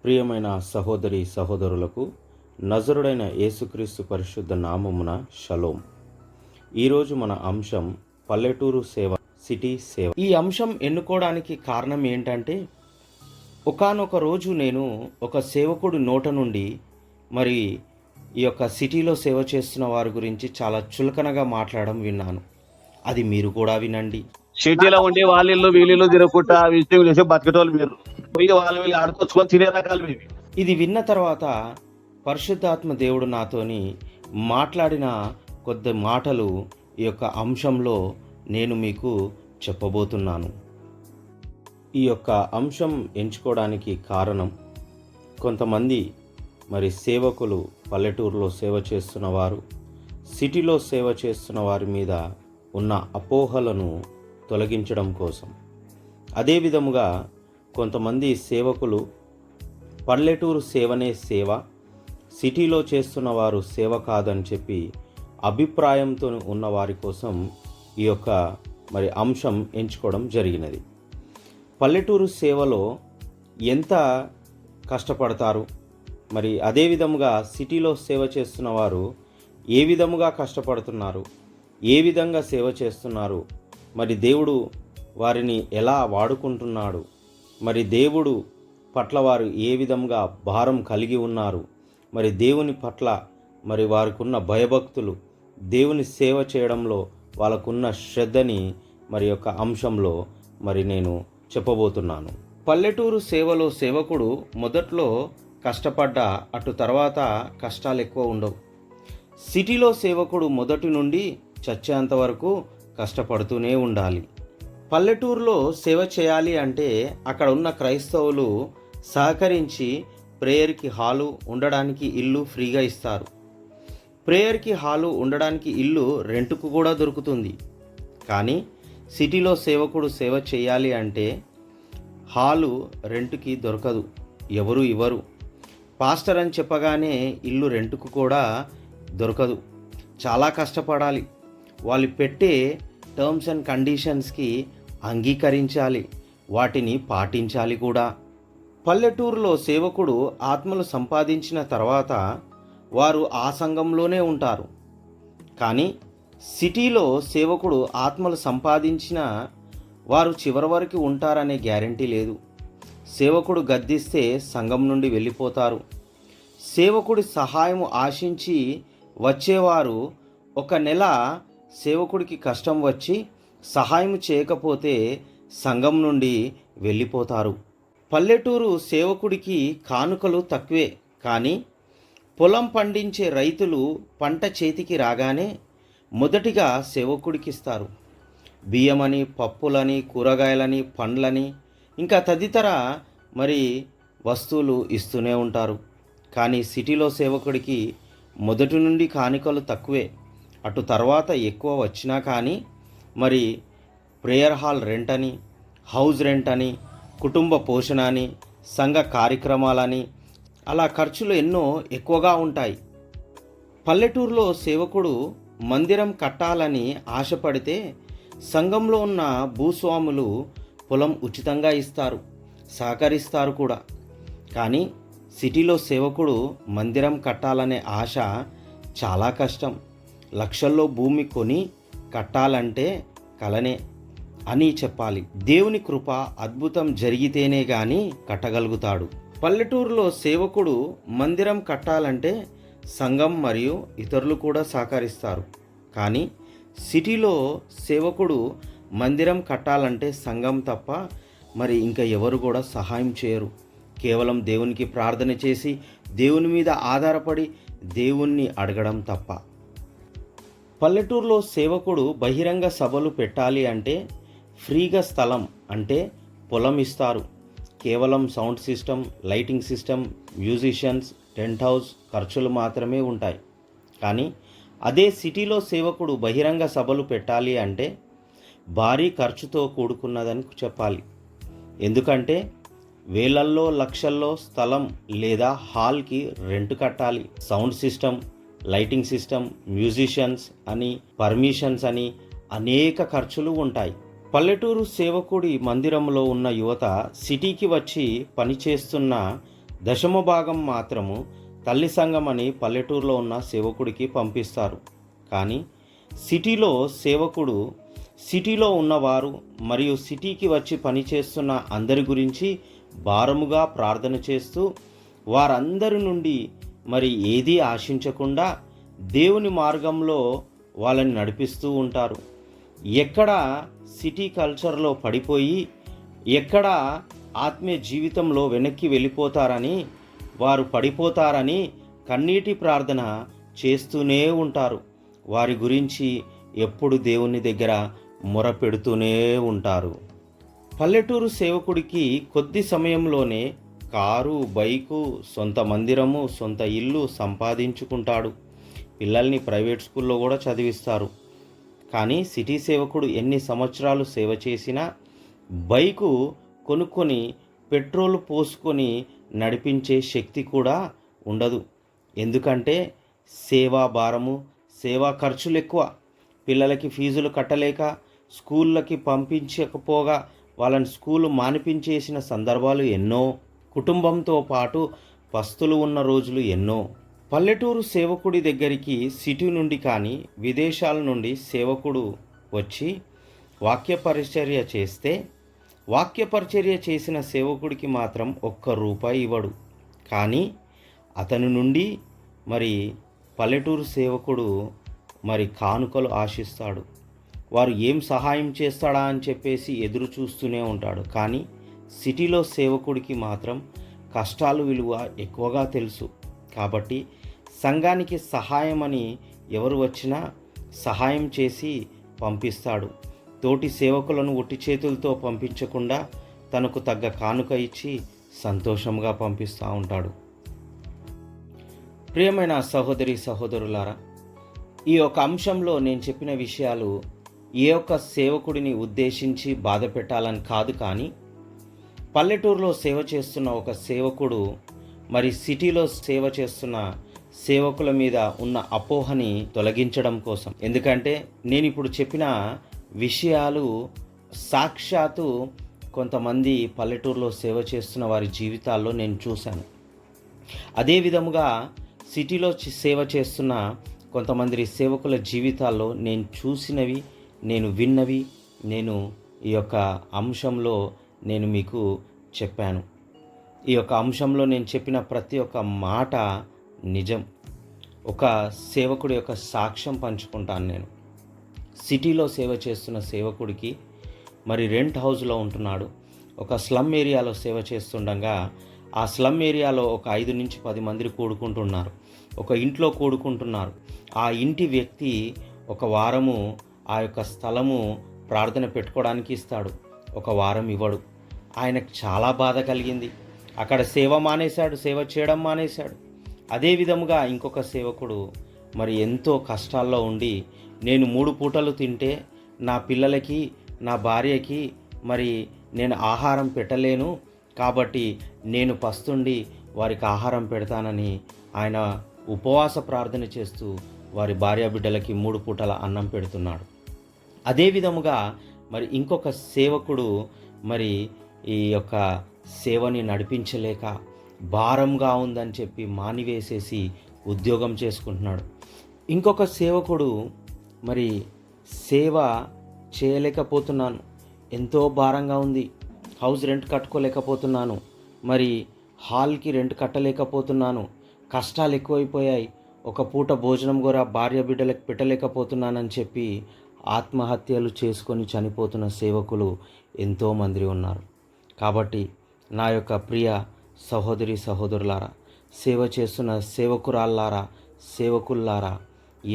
ప్రియమైన సహోదరి సహోదరులకు నజరుడైన యేసుక్రీస్తు పరిశుద్ధ నామమున షలోం. ఈరోజు మన అంశం పల్లెటూరు సేవ, సిటీ సేవ. ఈ అంశం ఎన్నుకోవడానికి కారణం ఏంటంటే, ఒకానొక రోజు నేను ఒక సేవకుడి నోట నుండి మరి ఈ యొక్క సిటీలో సేవ చేస్తున్న వారి గురించి చాలా చులకనగా మాట్లాడడం విన్నాను. అది మీరు కూడా వినండి. సిటీలో ఉండి వాళ్ళిల్లు వీళ్ళిల్లు తిరుగుకుంటా విషయం చేసి బతికేటోళ్ళు మీరు పోయి వాళ్ళు వీళ్ళు ఆడుకొచ్చుకొని తినే రకాలు ఇవి. ఇది విన్న తర్వాత పరిశుద్ధాత్మ దేవుడు నాతోని మాట్లాడిన కొద్ది మాటలు ఈ యొక్క అంశంలో నేను మీకు చెప్పబోతున్నాను. ఈ యొక్క అంశం ఎంచుకోవడానికి కారణం, కొంతమంది మరి సేవకులు పల్లెటూరులో సేవ చేస్తున్న వారు సిటీలో సేవ చేస్తున్న వారి మీద ఉన్న అపోహలను తొలగించడం కోసం. అదే విధముగా కొంతమంది సేవకులు పల్లెటూరు సేవనే సేవ, సిటీలో చేస్తున్న వారు సేవ కాదని చెప్పి అభిప్రాయంతో ఉన్న వారి కోసం ఈ యొక్క మరి అంశం ఎంచుకోవడం జరిగినది. పల్లెటూరు సేవలో ఎంత కష్టపడతారు, మరి అదే విధముగా సిటీలో సేవ చేస్తున్న వారు ఏ విధముగా కష్టపడుతున్నారు, ఏ విధంగా సేవ చేస్తున్నారు, మరి దేవుడు వారిని ఎలా వాడుకుంటున్నాడు, మరి దేవుడు పట్ల వారు ఏ విధంగా భారం కలిగి ఉన్నారు, మరి దేవుని పట్ల మరి వారికున్న భయభక్తులు, దేవుని సేవ చేయడంలో వాళ్ళకున్న శ్రద్ధని మరి యొక్క అంశంలో మరి నేను చెప్పబోతున్నాను. పల్లెటూరు సేవలో సేవకుడు మొదట్లో కష్టపడ్డా అటు తర్వాత కష్టాలు ఎక్కువ ఉండవు. సిటీలో సేవకుడు మొదటి నుండి చచ్చేంత వరకు కష్టపడుతూనే ఉండాలి. పల్లెటూరులో సేవ చేయాలి అంటే అక్కడ ఉన్న క్రైస్తవులు సహకరించి ప్రేయర్కి హాలు, ఉండడానికి ఇల్లు ఫ్రీగా ఇస్తారు. ప్రేయర్కి హాలు, ఉండడానికి ఇల్లు రెంట్కు కూడా దొరుకుతుంది. కానీ సిటీలో సేవకుడు సేవ చేయాలి అంటే హాలు రెంట్కి దొరకదు, ఎవరు ఇవ్వరు. పాస్టర్ అని చెప్పగానే ఇల్లు రెంట్కు కూడా దొరకదు, చాలా కష్టపడాలి. వాళ్ళు పెట్టే టర్మ్స్ అండ్ కండిషన్స్కి అంగీకరించాలి, వాటిని పాటించాలి కూడా. పల్లెటూరులో సేవకుడు ఆత్మలు సంపాదించిన తర్వాత వారు ఆ సంఘంలోనే ఉంటారు. కానీ సిటీలో సేవకుడు ఆత్మలు సంపాదించిన వారు చివరి వరకు ఉంటారనే గ్యారంటీ లేదు. సేవకుడు గద్దిస్తే సంఘం నుండి వెళ్ళిపోతారు. సేవకుడి సహాయం ఆశించి వచ్చేవారు ఒక నెల సేవకుడికి కష్టం వచ్చి సహాయం చేయకపోతే సంఘం నుండి వెళ్ళిపోతారు. పల్లెటూరు సేవకుడికి కానుకలు తక్కువే, కానీ పొలం పండించే రైతులు పంట చేతికి రాగానే మొదటిగా సేవకుడికి ఇస్తారు. బియ్యమని, పప్పులని, కూరగాయలని, పండ్లని, ఇంకా తదితర మరి వస్తువులు ఇస్తూనే ఉంటారు. కానీ సిటీలో సేవకుడికి మొదటి నుండి కానుకలు తక్కువే, అటు తర్వాత ఎక్కువ వచ్చినా కానీ మరి ప్రేయర్ హాల్ రెంట్ అని, హౌస్ రెంట్ అని, కుటుంబ పోషణ అని, సంఘ కార్యక్రమాలని, అలా ఖర్చులు ఎన్నో ఎక్కువగా ఉంటాయి. పల్లెటూరులో సేవకుడు మందిరం కట్టాలని ఆశపడితే సంఘంలో ఉన్న భూస్వాములు పొలం ఉచితంగా ఇస్తారు, సహకరిస్తారు కూడా. కానీ సిటీలో సేవకుడు మందిరం కట్టాలనే ఆశ చాలా కష్టం. లక్షల్లో భూమి కొని కట్టాలంటే కలనే అని చెప్పాలి. దేవుని కృప అద్భుతం జరిగితేనే కానీ కట్టగలుగుతాడు. పల్లెటూరులో సేవకుడు మందిరం కట్టాలంటే సంఘం మరియు ఇతరులు కూడా సహకరిస్తారు. కానీ సిటీలో సేవకుడు మందిరం కట్టాలంటే సంఘం తప్ప మరి ఇంకా ఎవరు కూడా సహాయం చేయరు. కేవలం దేవునికి ప్రార్థన చేసి దేవుని మీద ఆధారపడి దేవుణ్ణి అడగడం తప్ప. పల్లెటూరులో సేవకుడు బహిరంగ సభలు పెట్టాలి అంటే ఫ్రీగా స్థలం అంటే పొలం ఇస్తారు. కేవలం sound system, lighting system, musicians, tent house ఖర్చులు మాత్రమే ఉంటాయి. కానీ అదే సిటీలో సేవకుడు బహిరంగ సభలు పెట్టాలి అంటే భారీ ఖర్చుతో కూడుకున్నదని చెప్పాలి. ఎందుకంటే వేలల్లో లక్షల్లో స్థలం లేదా హాల్కి రెంట్ కట్టాలి. Sound system, lighting system, musicians అని, పర్మిషన్స్ అని అనేక ఖర్చులు ఉంటాయి. పల్లెటూరు సేవకుడి మందిరంలో ఉన్న యువత సిటీకి వచ్చి పనిచేస్తున్న దశమ భాగం మాత్రము తల్లి సంఘం అని పల్లెటూరులో ఉన్న సేవకుడికి పంపిస్తారు. కానీ సిటీలో ఉన్నవారు మరియు సిటీకి వచ్చి పనిచేస్తున్న అందరి గురించి భారముగా ప్రార్థన చేస్తూ వారందరి నుండి మరి ఏదీ ఆశించకుండా దేవుని మార్గంలో వాళ్ళని నడిపిస్తూ ఉంటారు. ఎక్కడ సిటీ కల్చర్లో పడిపోయి ఎక్కడ ఆత్మీయ జీవితంలో వెనక్కి వెళ్ళిపోతారని వారు పడిపోతారని కన్నీటి ప్రార్థన చేస్తూనే ఉంటారు. వారి గురించి ఎప్పుడు దేవుని దగ్గర మొరపెడుతూనే ఉంటారు. పల్లెటూరు సేవకుడికి కొద్ది సమయంలోనే కారు, బైకు, సొంత మందిరము, సొంత ఇల్లు సంపాదించుకుంటాడు. పిల్లల్ని ప్రైవేట్ స్కూల్లో కూడా చదివిస్తారు. కానీ సిటీ సేవకుడు ఎన్ని సంవత్సరాలు సేవ చేసినా బైకు కొనుక్కొని పెట్రోల్ పోసుకొని నడిపించే శక్తి కూడా ఉండదు. ఎందుకంటే సేవా భారము, సేవా ఖర్చులు ఎక్కువ. పిల్లలకి ఫీజులు కట్టలేక స్కూళ్ళకి పంపించకపోగా వాళ్ళని స్కూలు మానిపించేసిన సందర్భాలు ఎన్నో. కుటుంబంతో పాటు పస్తులు ఉన్న రోజులు ఎన్నో. పల్లెటూరు సేవకుడి దగ్గరికి సిటీ నుండి కానీ విదేశాల నుండి సేవకుడు వచ్చి వాక్య పరిచర్య చేసిన సేవకుడికి మాత్రం ₹1 ఇవ్వడు. కానీ అతని నుండి మరి పల్లెటూరు సేవకుడు మరి కానుకలు ఆశిస్తాడు. వారు ఏం సహాయం చేస్తాడా అని చెప్పేసి ఎదురు చూస్తూనే ఉంటాడు. కానీ సిటీలో సేవకుడికి మాత్రం కష్టాలు విలువ ఎక్కువగా తెలుసు. కాబట్టి సంఘానికి సహాయం అని ఎవరు వచ్చినా సహాయం చేసి పంపిస్తాడు. తోటి సేవకులను ఒట్టి చేతులతో పంపించకుండా తనకు తగ్గ కానుక ఇచ్చి సంతోషంగా పంపిస్తూ ఉంటాడు. ప్రియమైన సహోదరి సహోదరులారా, ఈ యొక్క అంశంలో నేను చెప్పిన విషయాలు ఏ ఒక్క సేవకుడిని ఉద్దేశించి బాధ పెట్టాలని కాదు. కానీ పల్లెటూరులో సేవ చేస్తున్న ఒక సేవకుడు మరి సిటీలో సేవ చేస్తున్న సేవకుల మీద ఉన్న అపోహని తొలగించడం కోసం. ఎందుకంటే నేను ఇప్పుడు చెప్పిన విషయాలు సాక్షాత్తు కొంతమంది పల్లెటూరులో సేవ చేస్తున్న వారి జీవితాల్లో నేను చూశాను. అదే విధముగా సిటీలో సేవ చేస్తున్న కొంతమంది సేవకుల జీవితాల్లో నేను చూసినవి, నేను విన్నవి, నేను ఈ యొక్క అంశంలో నేను మీకు చెప్పాను. ఈ యొక్క అంశంలో నేను చెప్పిన ప్రతి ఒక్క మాట నిజం. ఒక సేవకుడి యొక్క సాక్ష్యం పంచుకుంటాను నేను. సిటీలో సేవ చేస్తున్న సేవకుడికి మరి రెంట్ హౌస్లో ఉంటున్నాడు. ఒక స్లమ్ ఏరియాలో సేవ చేస్తుండగా ఆ స్లమ్ ఏరియాలో ఒక 5 నుంచి 10 మంది కూడుకుంటున్నారు. ఒక ఇంట్లో కూడుకుంటున్నారు. ఆ ఇంటి వ్యక్తి ఒక వారము ఆ యొక్క స్థలము ప్రార్థన పెట్టుకోవడానికి ఇస్తాడు. ఒక వారం ఇవ్వడు. ఆయనకు చాలా బాధ కలిగింది. అక్కడ సేవ చేయడం మానేశాడు. అదే విధముగా ఇంకొక సేవకుడు మరి ఎంతో కష్టాల్లో ఉండి నేను 3 పూటలు తింటే నా పిల్లలకి, నా భార్యకి మరి నేను ఆహారం పెట్టలేను, కాబట్టి నేను పస్తుండి వారికి ఆహారం పెడతానని ఆయన ఉపవాస ప్రార్థన చేస్తూ వారి భార్య బిడ్డలకి 3 పూటల అన్నం పెడుతున్నాడు. అదే విధముగా మరి ఇంకొక సేవకుడు మరి ఈ యొక్క సేవని నడిపించలేక భారంగా ఉందని చెప్పి మానివేసేసి ఉద్యోగం చేసుకుంటున్నాడు. ఇంకొక సేవకుడు మరి సేవ చేయలేకపోతున్నాను, ఎంతో భారంగా ఉంది, హౌస్ రెంట్ కట్టుకోలేకపోతున్నాను, మరి హాల్కి రెంట్ కట్టలేకపోతున్నాను, కష్టాలు ఎక్కువైపోయాయి, ఒక పూట భోజనం కూడా భార్య బిడ్డలకు పెట్టలేకపోతున్నానని చెప్పి ఆత్మహత్యలు చేసుకొని చనిపోతున్న సేవకులు ఎంతోమంది ఉన్నారు. కాబట్టి నా యొక్క ప్రియ సహోదరి సహోదరులారా, సేవ చేస్తున్న సేవకురాల్లారా, సేవకుల్లారా,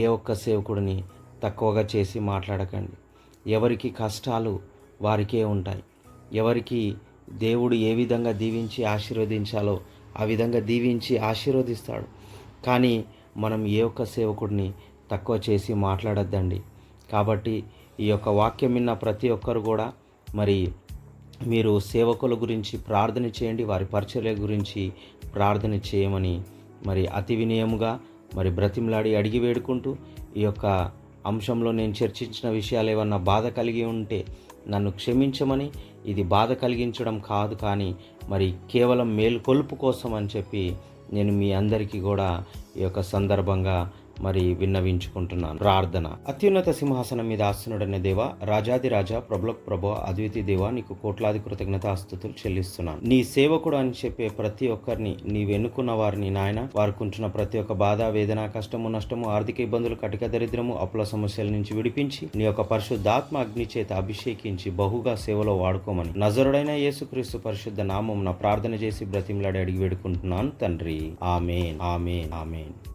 ఏ ఒక్క సేవకుడిని తక్కువగా చేసి మాట్లాడకండి. ఎవరికి కష్టాలు వారికే ఉంటాయి. ఎవరికి దేవుడు ఏ విధంగా దీవించి ఆశీర్వదించాలో ఆ విధంగా దీవించి ఆశీర్వదిస్తాడు. కానీ మనం ఏ ఒక్క సేవకుడిని తక్కువ చేసి మాట్లాడొద్దండి. కాబట్టి ఈ యొక్క వాక్యం విన్న ప్రతి ఒక్కరు కూడా మరి మీరు సేవకుల గురించి ప్రార్థన చేయండి, వారి పరిచర్య గురించి ప్రార్థన చేయమని మరి అతి వినయముగా మరి బ్రతిమలాడి అడిగి వేడుకుంటూ ఈ యొక్క అంశంలో నేను చర్చించిన విషయాలు ఏమన్నా బాధ కలిగి ఉంటే నన్ను క్షమించమని, ఇది బాధ కలిగించడం కాదు కానీ మరి కేవలం మేలుకొలుపు కోసం అని చెప్పి నేను మీ అందరికీ కూడా ఈ యొక్క సందర్భంగా మరి విన్నవించుకుంటున్నాను. ప్రార్థన. అత్యున్నత సింహాసనం మీద ఆసనుడనే దేవా, రాజాది రాజా, ప్రభులకు ప్రభు, అద్వితీయ దేవా, నీకు కోట్లాది కృతజ్ఞతాస్తుతులు చెల్లిస్తున్నాను. నీ సేవకుడు అని చెప్పే ప్రతి ఒక్కరిని, నీవు ఎన్నుకున్న వారిని నాయన, వారికి ఉంటున్న ప్రతి ఒక్క బాధ, వేదన, కష్టము, నష్టము, ఆర్థిక ఇబ్బందులు, కటిక దరిద్రము, అప్పుల సమస్యల నుంచి విడిపించి నీ యొక్క పరిశుద్ధాత్మ అగ్ని చేత అభిషేకించి బహుగా సేవలో వాడుకోమని నజరుడైన యేసుక్రీస్తు పరిశుద్ధ నామమున ప్రార్థన చేసి బ్రతిమలాడి అడిగి వేడుకుంటున్నాను తండ్రి. ఆమేన్, ఆమేన్, ఆమేన్.